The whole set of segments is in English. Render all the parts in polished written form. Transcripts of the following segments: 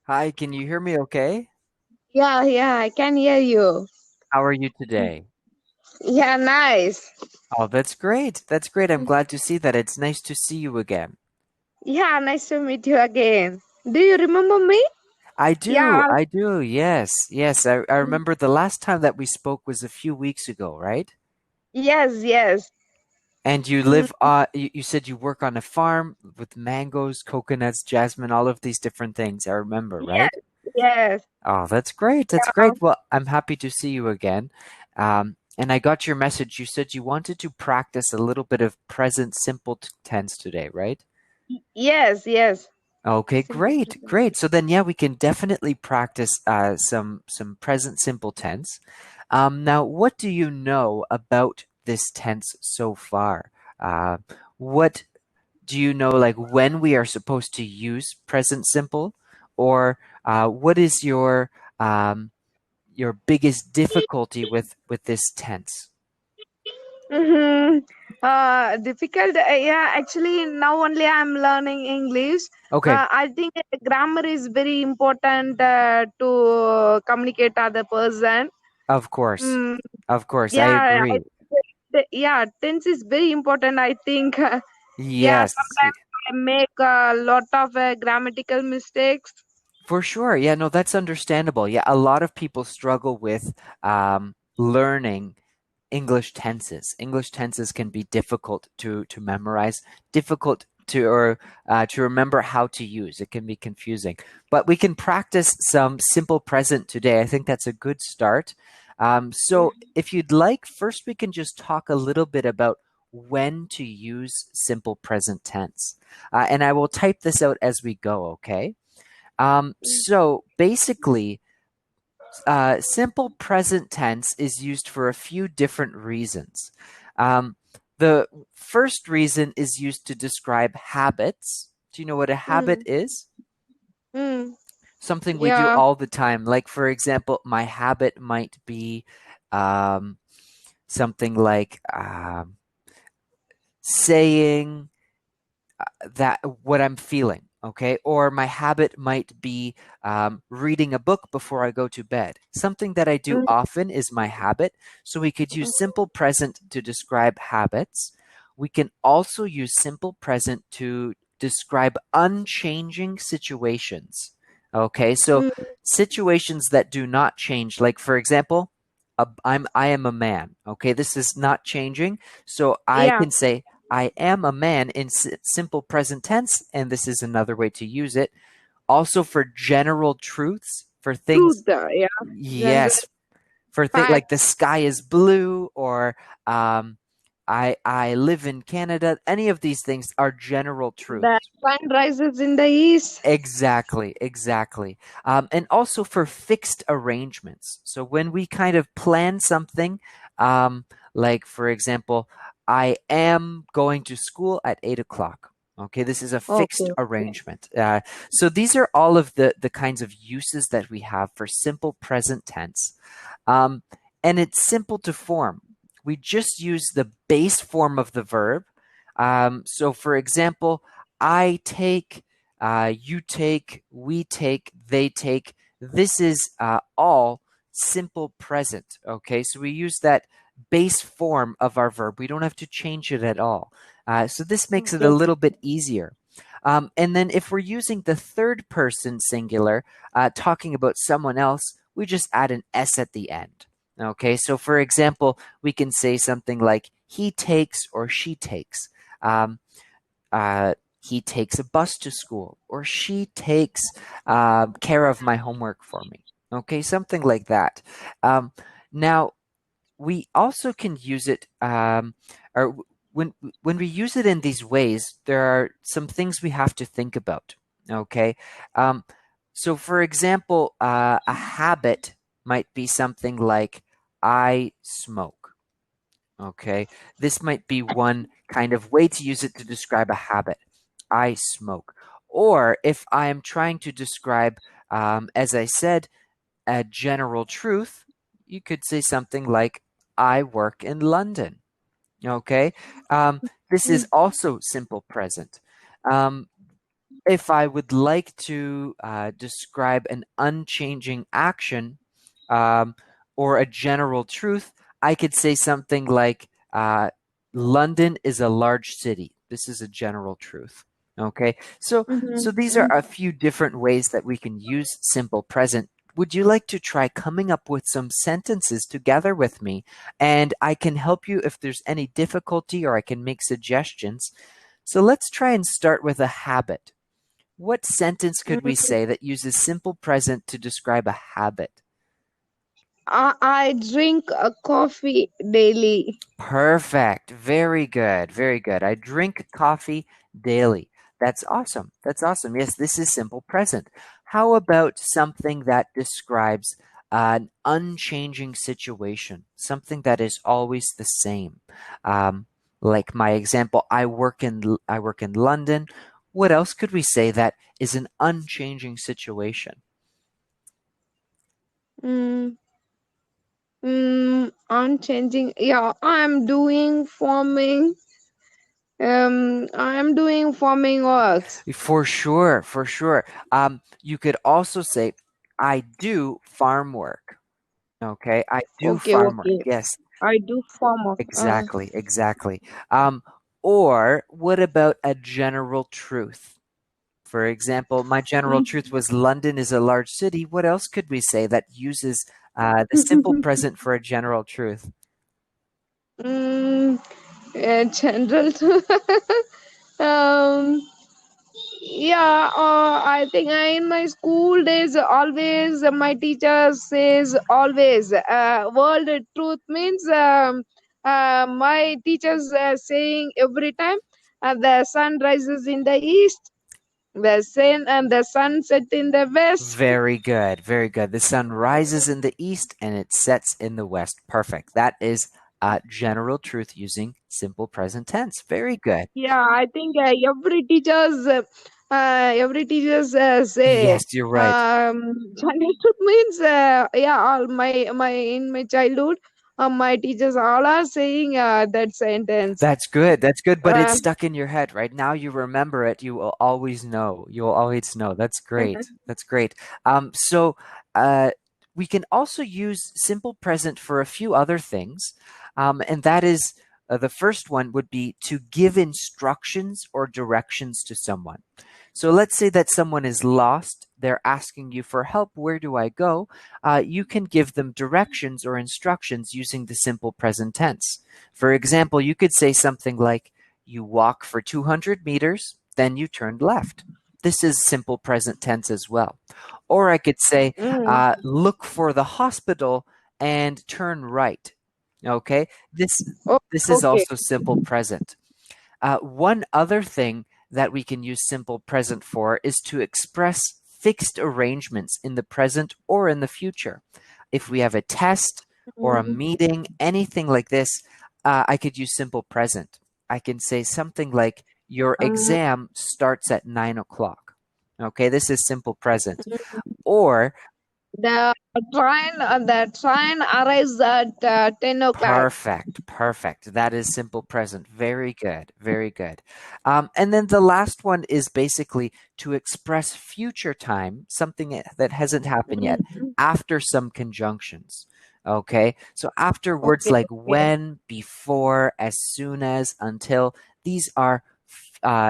Hi, can you hear me okay? Yeah, yeah, I can hear you. How are you today? Yeah, nice. Oh, that's great. That's great. I'm glad to see that. It's nice to see you again. Yeah, nice to meet you again. Do you remember me? I do. Yeah, I do. Yes. Yes. I remember the last time that we spoke was a few weeks ago, right? yes, yes. And you Mm, live you said you work on a farm with mangoes, coconuts, jasmine, all of these different things. I remember, right? yes, yes. Oh, that's great. That's Yeah. great. Well, I'm happy to see you again. And I got your message. You said you wanted to practice a little bit of present simple tense today, right? Yes, yes. Okay, Simple great, present. great. So then, yeah, we can definitely practice some present simple tense. Now, what do you know about this tense so far? Uh, what do you know, like when we are supposed to use present simple, or what is your biggest difficulty with this tense? Mm-hmm. Difficult. Yeah, actually, now only I'm learning English. Okay, I think grammar is very important to communicate other person. of course, Mm, of course, I yeah, agree. yeah, tense is very important. I think. Yeah, Yes, sometimes I make a lot of grammatical mistakes. for sure. Yeah, no, that's understandable. Yeah, a lot of people struggle with learning English tenses. English tenses can be difficult to memorize, difficult to remember how to use. It can be confusing, but we can practice some simple present today. I think that's a good start. So, if you'd like, first we can just talk a little bit about when to use simple present tense, and I will type this out as we go. Okay. So basically, simple present tense is used for a few different reasons. Um, the first reason is used to describe habits. Do you know what a habit Mm, is? mm, Something we do yeah. all the time. Like, for example, my habit might be um, something like saying that what I'm feeling, okay? Or my habit might be reading a book before I go to bed. Something that I do Mm, often is my habit. So we could use simple present to describe habits. We can also use simple present to describe unchanging situations. Okay, so mm, situations that do not change, like for example, I am a man. Okay, this is not changing. So I yeah. can say I am a man in simple present tense, and this is another way to use it. Also for general truths, for things, Truth. Yeah. General yes, for things like fact. the sky is blue or um, I live in Canada. Any of these things are general The truths. sun rises in the east. Exactly, exactly. And also for fixed arrangements. So when we kind of plan something, like for example, I am going to school at 8 o'clock. Okay, this is a fixed Okay. arrangement. So these are all of the kinds of uses that we have for simple present tense. Um, and it's simple to form. We just use the base form of the verb. So for example, I take, you take, we take, they take. This is all simple present. Okay, so we use that base form of our verb. We don't have to change it at all. So this makes it a Okay. little bit easier. And then if we're using the third person singular, talking about someone else, we just add an S at the end. Okay, so for example, we can say something like he takes or she takes. Um, he takes a bus to school, or she takes care of my homework for me. Okay, something like that. Um, Now, we also can use it, or when we use it in these ways, there are some things we have to think about. Okay, um, so for example, a habit might be something like I smoke. Okay, this might be one kind of way to use it to describe a habit. I smoke. Or if I am trying to describe, as I said, a general truth, you could say something like, I work in London. Okay, this is Mm, also simple present. Um, if I would like to describe an unchanging action or a general truth, I could say something like London is a large city. This is a general truth. Okay, so these are Mm-hmm. a few different ways that we can use simple present. Would you like to try coming up with some sentences together with me? And I can help you if there's any difficulty, or I can make suggestions. So let's try and start with a habit. What sentence could we Mm, say that uses simple present to describe a habit? I drink a coffee daily. Perfect. Very good. Very good. I drink coffee daily. That's awesome. That's awesome. Yes, this is simple present. How about something that describes an unchanging situation, something that is always the same? Um, like my example, I work in London. What else could we say that is an unchanging situation? Mm, I'm changing. Yeah, I'm doing farming. I'm doing farming works. For sure, for sure. You could also say, I do farm work. Okay, I do Okay, farm work. okay. Yes, I do farm work. exactly, exactly. Or what about a general truth? For example, my general truth was London is a large city. What else could we say that uses the simple present for a general truth? mm, general. um, yeah, I think in my school days, always my teacher says always. World truth means my teachers saying every time the sun rises in the east, the sun set in the west. Very good, very good. The sun rises in the east and it sets in the west. Perfect. That is general truth using simple present tense. Very good. Yeah, I think every teachers say Yes, you're right. childhood means yeah, all my in my childhood, my teachers all are saying that sentence. That's good. That's good, but Uh, it's stuck in your head, right? Now you remember it. You will always know. You will always know. That's great. That's great. So uh, we can also use simple present for a few other things, and that is the first one would be to give instructions or directions to someone. So let's say that someone is lost. They're asking you for help. Where do I go? You can give them directions or instructions using the simple present tense. For example, you could say something like, you walk for 200 meters, then you turn left. This is simple present tense as well. Or I could say, mm, look for the hospital and turn right. Okay, this is okay. also simple present. One other thing that we can use simple present for is to express fixed arrangements in the present or in the future. If we have a test or a Mm, meeting, anything like this, I could use simple present. I can say something like, your um, exam starts at 9 o'clock. Okay, this is simple present. Or the train arrives at 10 o'clock. perfect, perfect. That is simple present. Very good, very good. And then the last one is basically to express future time, something that hasn't happened yet, Mm, after some conjunctions. Okay, so after words okay, like okay. when, before, as soon as, until, these are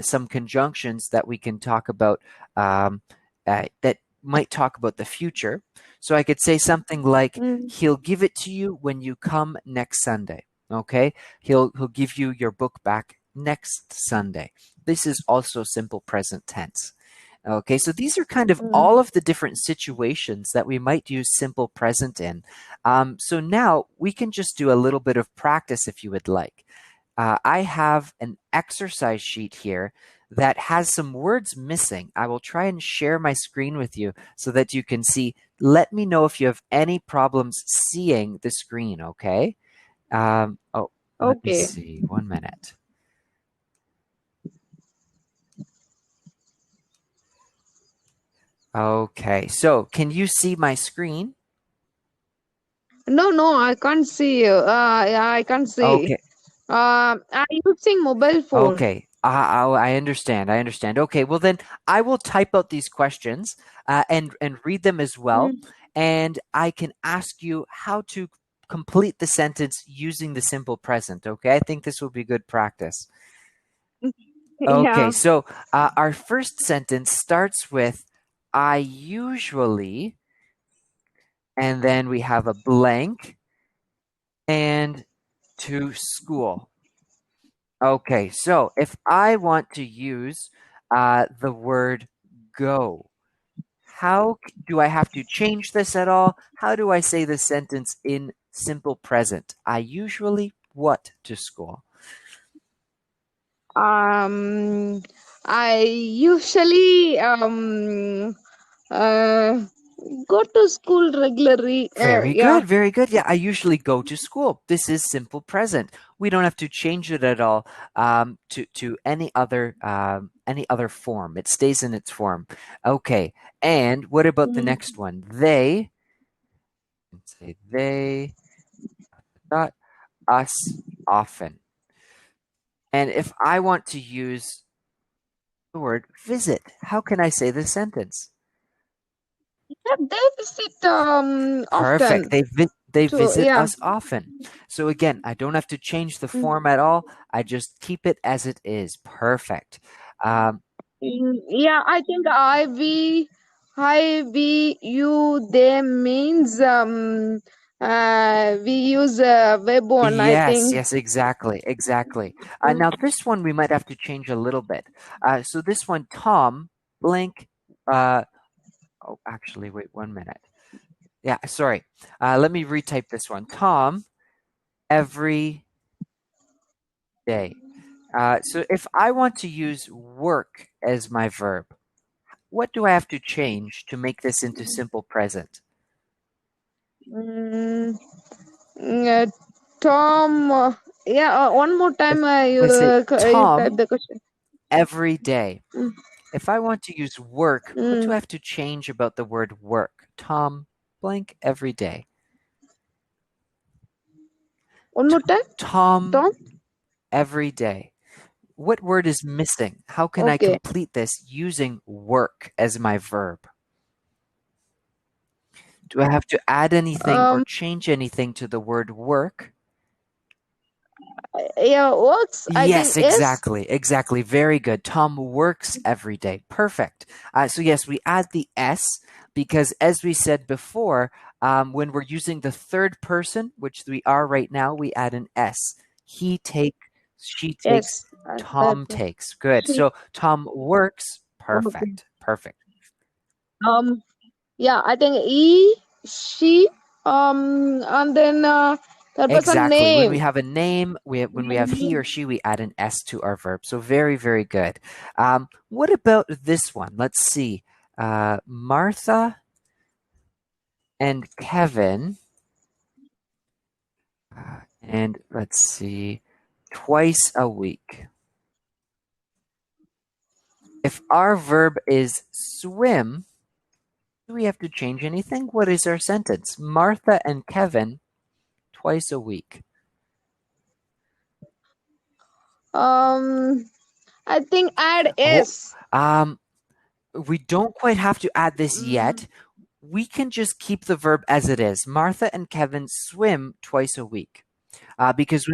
some conjunctions that we can talk about that might talk about the future. So I could say something like, Mm, he'll give it to you when you come next Sunday. Okay? He'll give you your book back next Sunday. This is also simple present tense. Okay, so these are kind of mm. all of the different situations that we might use simple present in. So now we can just do a little bit of practice if you would like. I have an exercise sheet here that has some words missing. I will try and share my screen with you so that you can see. Let me know if you have any problems seeing the screen, okay? Oh, let me Okay. see. 1 minute. Okay, so can you see my screen? No, no, I can't see you. Yeah, I can't see. Okay, I'm using mobile phone. okay. Oh, I understand. I understand. Okay, well then I will type out these questions and read them as well, Mm. and I can ask you how to complete the sentence using the simple present. Okay, I think this will be good practice. Okay, Yeah. so our first sentence starts with I usually, and then we have a blank and to school. Okay, so if I want to use the word go, do I have to change this at all? How do I say the sentence in simple present? I usually what to school? Um, I usually uh, go to school regularly. Very Yeah. good, very good. Yeah, I usually go to school. This is simple present. We don't have to change it at all to any other form. It stays in its form. Okay, and what about the Mhm. next one? They, say they, not us often. And if I want to use the word visit, how can I say this sentence? Yeah, they visit Perfect. often. They So visit yeah. us often. So again, I don't have to change the Mm. form at all. I just keep it as it is. Perfect. Um, Yeah, I think I, we, you, they means we use web one, I yes, think. yes, exactly, exactly. Mm. Now this one we might have to change a little bit. So this one, Tom blank. Oh, actually, wait 1 minute. Yeah, sorry. Let me retype this one. Tom every day. So if I want to use work as my verb, what do I have to change to make this into simple present? Mm, uh, Tom, yeah, one more If time we say you type Tom the question. every day, Mm, if I want to use work, what do I mm. have to change about the word work? Tom blank every day. One T- more time, Tom Tom. every day. What word is missing? How can I Okay. complete this using work as my verb? Do I have to add anything or Um, change anything to the word work? yeah, works. I Yes, think yes. exactly. Exactly. Very good. Tom works every day. Perfect. So, yes, we add the S because, as we said before, when we're using the third person, which we are right now, we add an S. He takes, she takes, Yes. That. Tom takes. Good. She. So, Tom works. Okay. Perfect. Perfect. Um. Yeah, I think he, she, and then that person Exactly. When we name. have a name, when we have he or she, we add an S to our verb. So very, very good. What about this one? Let's see. Martha and Kevin, and let's see, twice a week. If our verb is swim, do we have to change anything? What is our sentence? Martha and Kevin, twice a week. Um. I think add Oh, s. um, we don't quite have to add this Mm, yet. We can just keep the verb as it is. Martha and Kevin swim twice a week. Because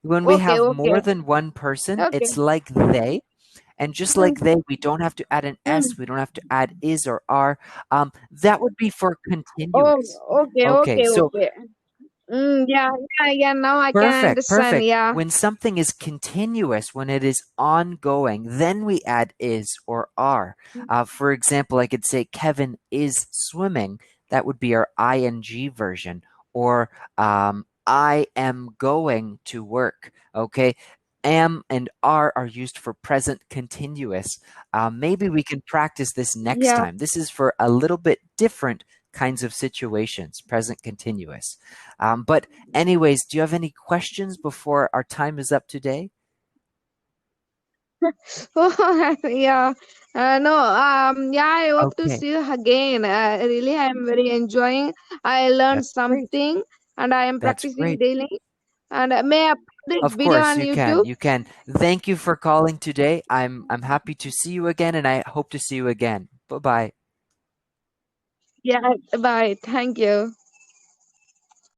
when we okay. have more Okay. than one person, Okay. it's like they. And just like Mm, they, we don't have to add an S. mm. We don't have to add is or are. That would be for Oh. continuous. Okay. Okay, Okay. so Okay. Yeah. Yeah. Yeah. Now I can perfect, understand. perfect. Yeah. When something is continuous, when it is ongoing, then we add is or are. For example, I could say Kevin is swimming. That would be our ing version. Or I am going to work. Okay. Am and are used for present continuous. Maybe we can practice this next Yeah. time. This is for a little bit different kinds of situations, present continuous. But anyways, do you have any questions before our time is up today? Yeah. No. Yeah. I hope to Okay, see you again. Really, I am very enjoying. I learned that's great. something, and I am That's practicing great. daily. And may I upload this Of video course, on you can. YouTube? You can. Thank you for calling today. I'm happy to see you again, and I hope to see you again. Bye bye. Yeah. Bye. Thank you.